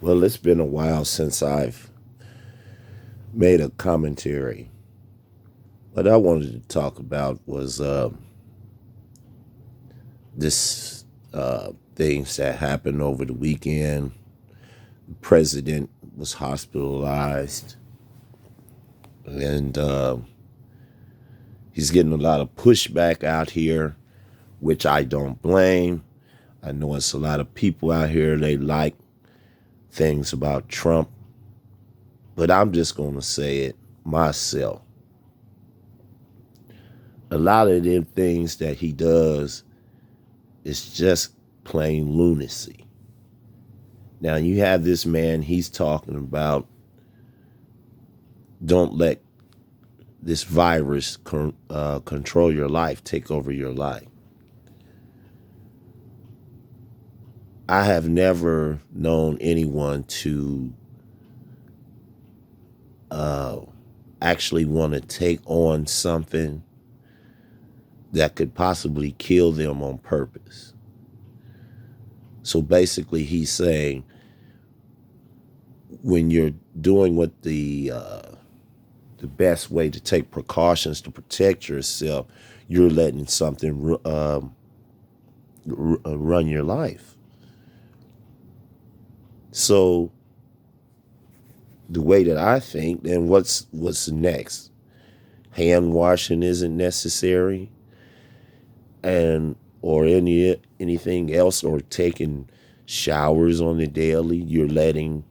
Well, it's been a while since I've made a commentary. What I wanted to talk about was this things that happened over the weekend. The president was hospitalized, and he's getting a lot of pushback out here, which I don't blame. I know it's a lot of people out here, they like things about Trump, but I'm just going to say it myself. A lot of the things that he does is just plain lunacy. Now you have this man, he's talking about don't let this virus control your life, take over your life. I have never known anyone to actually want to take on something that could possibly kill them on purpose. So basically, he's saying when you're doing what the best way to take precautions to protect yourself, you're letting something run your life. So the way that I think, then what's next? Hand washing isn't necessary, and or anything else, or taking showers on the daily. You're letting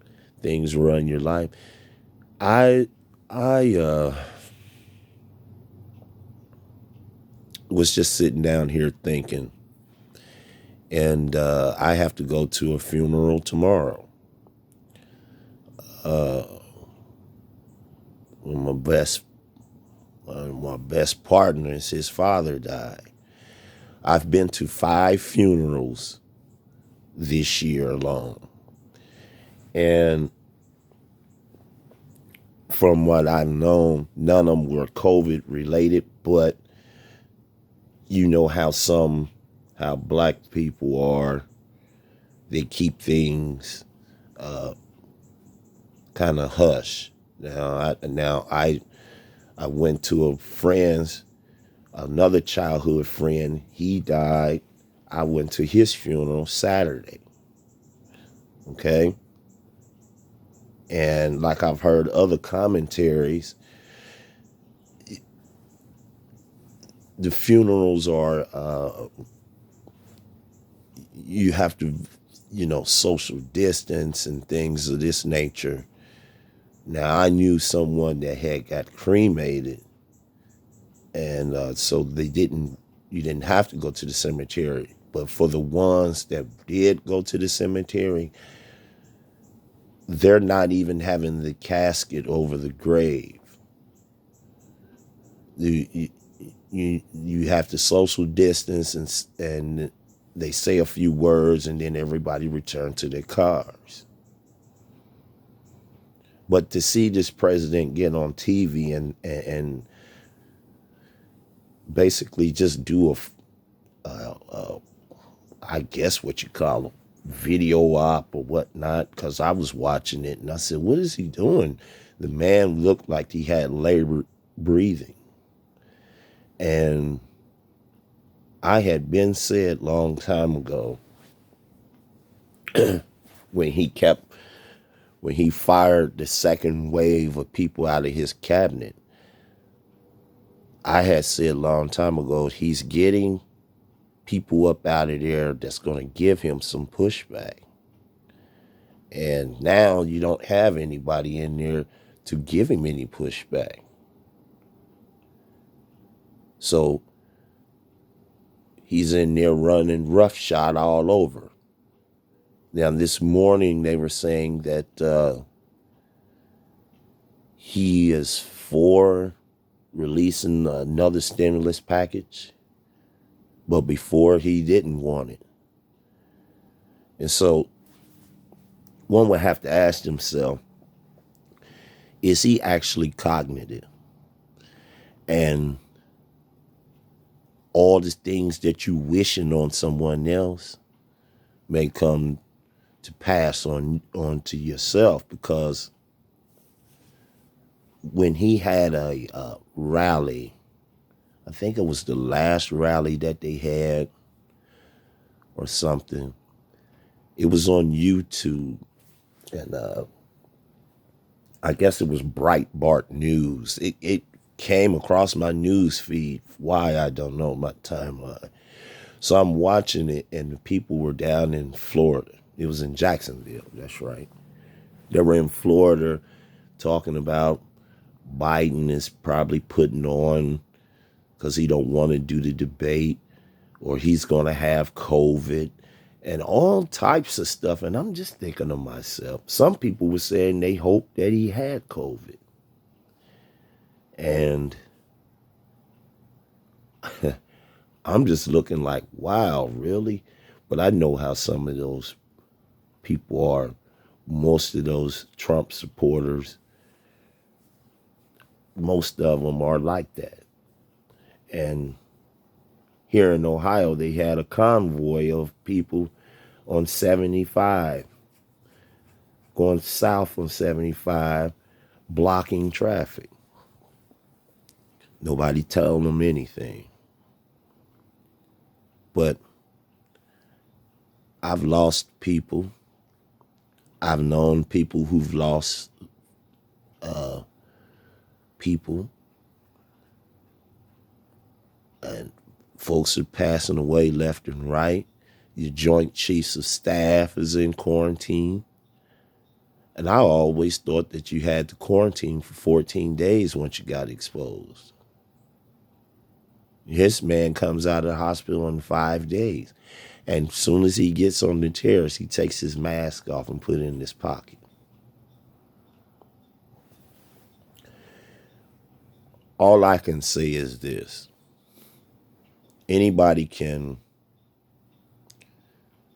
things run your life. I I was just sitting down here thinking, and I have to go to a funeral tomorrow. My best partner, his father died. I've been to 5 funerals this year alone, and from what I've known, none of them were COVID related. But you know how black people are. They keep things kind of hush. I went to another childhood friend. He died. I went to his funeral Saturday. Okay. And like I've heard other commentaries, the funerals are, you have to, social distance and things of this nature. Now, I knew someone that had got cremated, and so you didn't have to go to the cemetery. But for the ones that did go to the cemetery, they're not even having the casket over the grave. You have to social distance, and they say a few words, and then everybody return to their cars. But to see this president get on TV and basically just do I guess what you call a video op or whatnot, because I was watching it and I said, what is he doing? The man looked like he had labor breathing. And I had been said long time ago when he fired the second wave of people out of his cabinet, I had said a long time ago, he's getting people up out of there that's going to give him some pushback. And now you don't have anybody in there to give him any pushback. So he's in there running roughshod all over. Now, this morning they were saying that he is for releasing another stimulus package, but before he didn't want it. And so one would have to ask himself, is he actually cognitive? And all the things that you wishing on someone else may come to pass on to yourself, because when he had a rally, I think it was the last rally that they had or something. It was on YouTube, and I guess it was Breitbart News. It came across my news feed. Why, I don't know, my timeline. So I'm watching it, and the people were down in Florida. It was in Jacksonville, that's right. They were in Florida talking about Biden is probably putting on because he don't want to do the debate, or he's going to have COVID and all types of stuff. And I'm just thinking to myself, some people were saying they hoped that he had COVID. And I'm just looking like, wow, really? But I know how some of those people are. Most of those Trump supporters, most of them are like that. And here in Ohio, they had a convoy of people on 75, going south on 75, blocking traffic. Nobody telling them anything. But I've lost people. I've known people who've lost people. And folks are passing away left and right. Your Joint Chiefs of Staff is in quarantine. And I always thought that you had to quarantine for 14 days once you got exposed. His man comes out of the hospital in 5 days. And as soon as he gets on the terrace, he takes his mask off and put it in his pocket. All I can say is this. Anybody can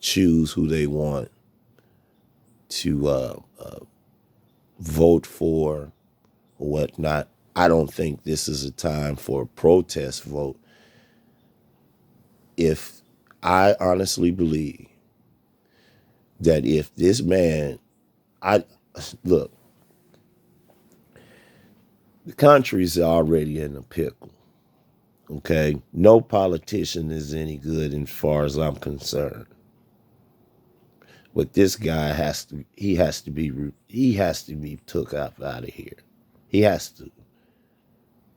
choose who they want to vote for or whatnot. I don't think this is a time for a protest vote. If I honestly believe that if this man, look, the country's already in a pickle. Okay, no politician is any good as far as I'm concerned. But this guy has to be took out of here. He has to.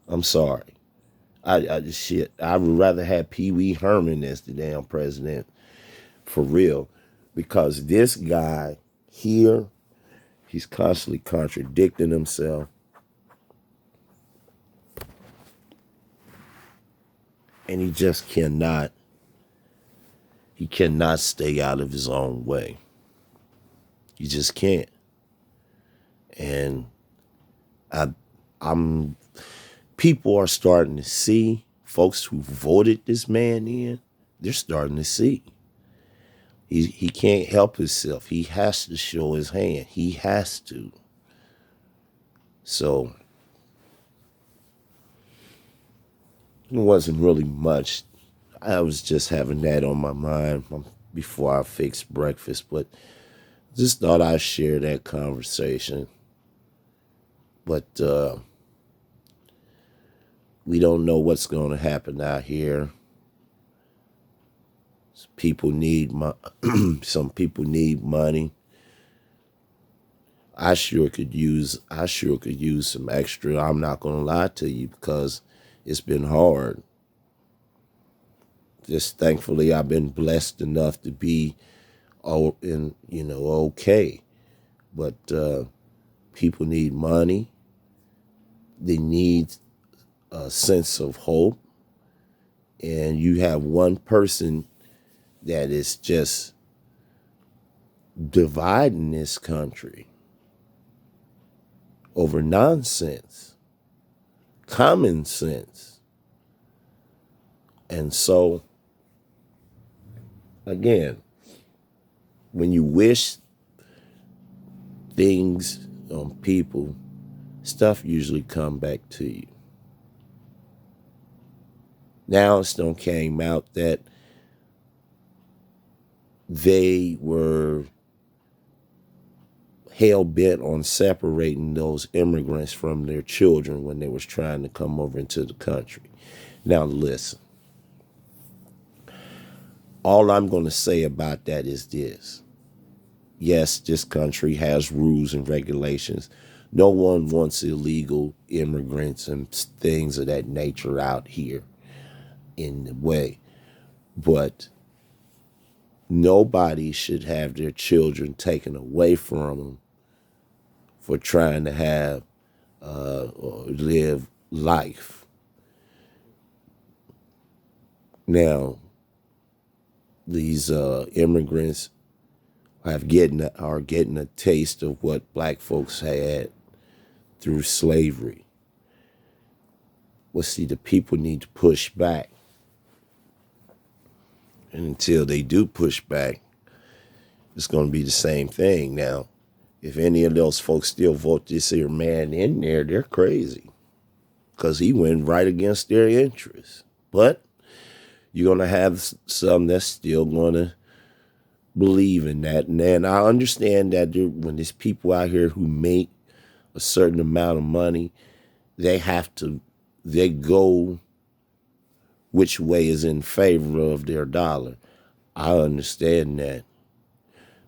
I'm sorry. I would rather have Pee Wee Herman as the damn president, for real, because this guy here, he's constantly contradicting himself. And he just cannot stay out of his own way. He just can't. And I'm people are starting to see, folks who voted this man in, they're starting to see. He can't help himself. He has to show his hand. He has to. So it wasn't really much. I was just having that on my mind before I fixed breakfast, but just thought I'd share that conversation. But we don't know what's going to happen out here. People need some people need money. I sure could use some extra. I'm not going to lie to you, because it's been hard. Just thankfully I've been blessed enough to be okay. But people need money. They need a sense of hope. And you have one person that is just dividing this country over nonsense, common sense. And so, again, when you wish things on people, stuff usually come back to you. Now it's done came out that they were hell bent on separating those immigrants from their children when they was trying to come over into the country. Now listen, all I'm going to say about that is this. Yes, this country has rules and regulations. No one wants illegal immigrants and things of that nature out here in the way. But nobody should have their children taken away from them for trying to have or live life. Now, these immigrants are getting a taste of what black folks had through slavery. Well, see, the people need to push back. And until they do push back, it's going to be the same thing. Now, if any of those folks still vote this here man in there, they're crazy. Because he went right against their interests. But you're going to have some that's still going to believe in that. And I understand that when there's people out here who make a certain amount of money, they go which way is in favor of their dollar. I understand that.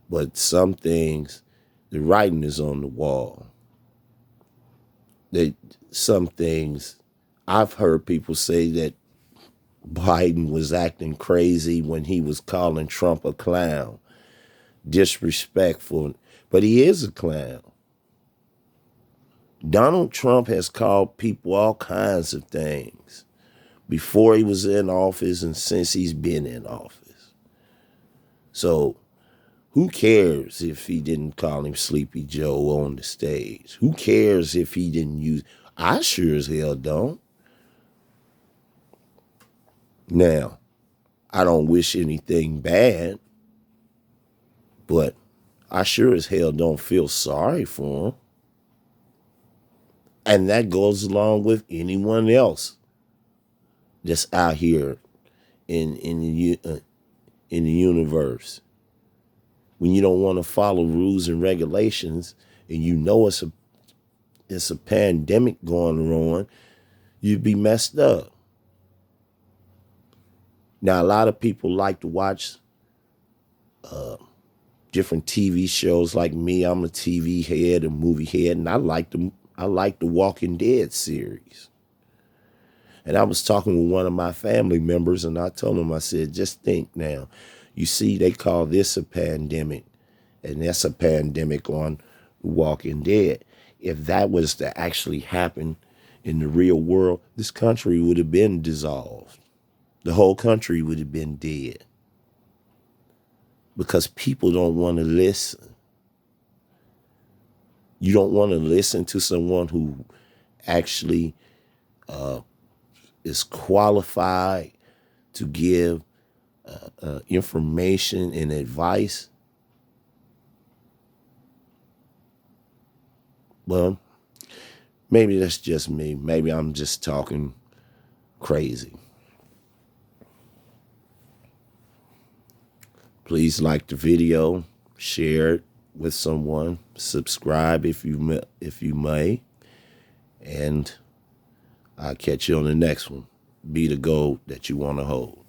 But some things, the writing is on the wall. Some things, I've heard people say that Biden was acting crazy when he was calling Trump a clown. Disrespectful. But he is a clown. Donald Trump has called people all kinds of things before he was in office and since he's been in office. So who cares if he didn't call him Sleepy Joe on the stage? Who cares if he didn't use... I sure as hell don't. Now, I don't wish anything bad, but I sure as hell don't feel sorry for him. And that goes along with anyone else that's out here in the universe. When you don't want to follow rules and regulations, and you know it's a pandemic going on, you'd be messed up. Now, a lot of people like to watch different TV shows. Like me, I'm a TV head, a movie head, and I like the Walking Dead series. And I was talking with one of my family members, and I told him, I said, just think now. You see, they call this a pandemic, and that's a pandemic on Walking Dead. If that was to actually happen in the real world, this country would have been dissolved. The whole country would have been dead. Because people don't want to listen. You don't want to listen to someone who actually is qualified to give information and advice. Well, maybe that's just me. Maybe I'm just talking crazy. Please like the video, share it with someone, subscribe if you may, and I'll catch you on the next one. Be the goal that you want to hold.